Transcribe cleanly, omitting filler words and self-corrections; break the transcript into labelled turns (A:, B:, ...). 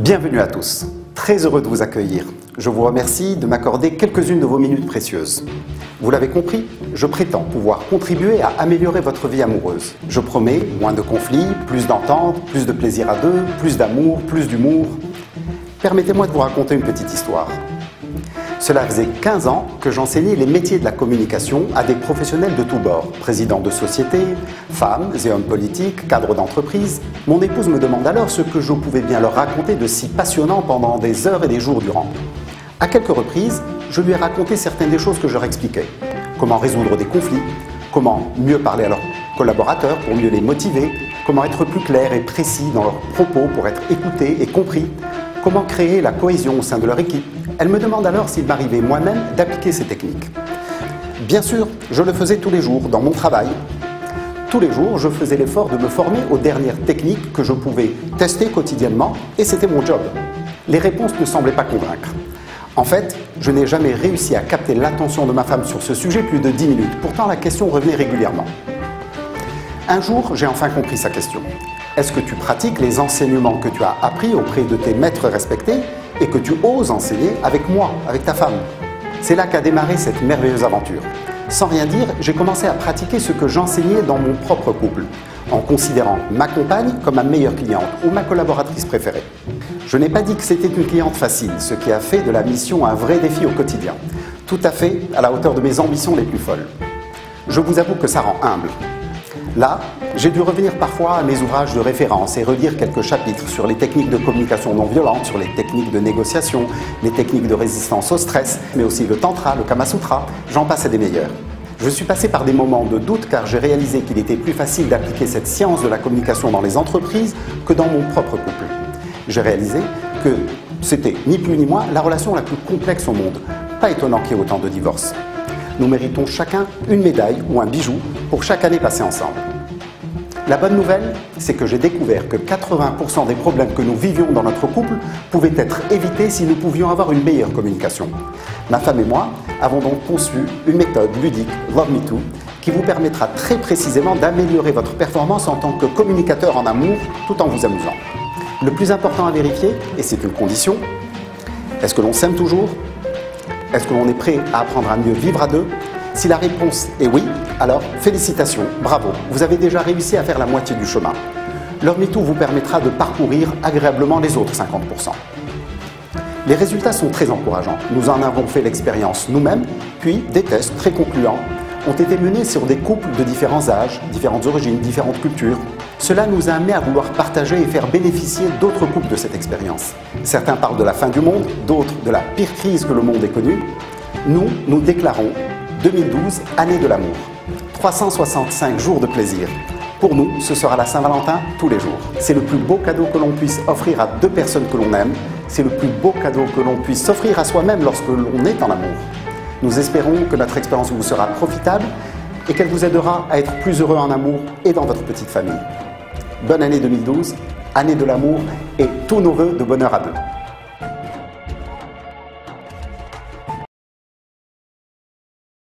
A: Bienvenue à tous, très heureux de vous accueillir. Je vous remercie de m'accorder quelques-unes de vos minutes précieuses. Vous l'avez compris, je prétends pouvoir contribuer à améliorer votre vie amoureuse. Je promets moins de conflits, plus d'entente, plus de plaisir à deux, plus d'amour, plus d'humour. Permettez-moi de vous raconter une petite histoire. Cela faisait 15 ans que j'enseignais les métiers de la communication à des professionnels de tous bords, présidents de sociétés, femmes et hommes politiques, cadres d'entreprise. Mon épouse me demande alors ce que je pouvais bien leur raconter de si passionnant pendant des heures et des jours durant. À quelques reprises, je lui ai raconté certaines des choses que je leur expliquais. Comment résoudre des conflits, comment mieux parler à leurs collaborateurs pour mieux les motiver, comment être plus clair et précis dans leurs propos pour être écoutés et compris, comment créer la cohésion au sein de leur équipe. Elle me demande alors s'il m'arrivait moi-même d'appliquer ces techniques. Bien sûr, je le faisais tous les jours dans mon travail. Tous les jours, je faisais l'effort de me former aux dernières techniques que je pouvais tester quotidiennement et c'était mon job. Les réponses ne semblaient pas convaincre. En fait, je n'ai jamais réussi à capter l'attention de ma femme sur ce sujet plus de 10 minutes. Pourtant, la question revenait régulièrement. Un jour, j'ai enfin compris sa question. Est-ce que tu pratiques les enseignements que tu as appris auprès de tes maîtres respectés et que tu oses enseigner avec moi, avec ta femme? C'est là qu'a démarré cette merveilleuse aventure. Sans rien dire, j'ai commencé à pratiquer ce que j'enseignais dans mon propre couple, en considérant ma compagne comme ma meilleure cliente ou ma collaboratrice préférée. Je n'ai pas dit que c'était une cliente facile, ce qui a fait de la mission un vrai défi au quotidien. Tout à fait à la hauteur de mes ambitions les plus folles. Je vous avoue que ça rend humble. Là, j'ai dû revenir parfois à mes ouvrages de référence et relire quelques chapitres sur les techniques de communication non violente, sur les techniques de négociation, les techniques de résistance au stress, mais aussi le tantra, le kama sutra, j'en passe à des meilleurs. Je suis passé par des moments de doute car j'ai réalisé qu'il était plus facile d'appliquer cette science de la communication dans les entreprises que dans mon propre couple. J'ai réalisé que c'était ni plus ni moins la relation la plus complexe au monde. Pas étonnant qu'il y ait autant de divorces. Nous méritons chacun une médaille ou un bijou pour chaque année passée ensemble. La bonne nouvelle, c'est que j'ai découvert que 80% des problèmes que nous vivions dans notre couple pouvaient être évités si nous pouvions avoir une meilleure communication. Ma femme et moi avons donc conçu une méthode ludique, Love Me Too, qui vous permettra très précisément d'améliorer votre performance en tant que communicateur en amour tout en vous amusant. Le plus important à vérifier, et c'est une condition, est-ce que l'on s'aime toujours ? Est-ce que l'on est prêt à apprendre à mieux vivre à deux? Si la réponse est oui, alors félicitations, bravo, vous avez déjà réussi à faire la moitié du chemin. Love Me Too vous permettra de parcourir agréablement les autres 50%. Les résultats sont très encourageants. Nous en avons fait l'expérience nous-mêmes, puis des tests très concluants ont été menés sur des couples de différents âges, différentes origines, différentes cultures. Cela nous a amené à vouloir partager et faire bénéficier d'autres couples de cette expérience. Certains parlent de la fin du monde, d'autres de la pire crise que le monde ait connue. Nous déclarons 2012, année de l'amour. 365 jours de plaisir. Pour nous, ce sera la Saint-Valentin tous les jours. C'est le plus beau cadeau que l'on puisse offrir à deux personnes que l'on aime. C'est le plus beau cadeau que l'on puisse s'offrir à soi-même lorsque l'on est en amour. Nous espérons que notre expérience vous sera profitable et qu'elle vous aidera à être plus heureux en amour et dans votre petite famille. Bonne année 2012, année de l'amour et tous nos vœux de bonheur à deux.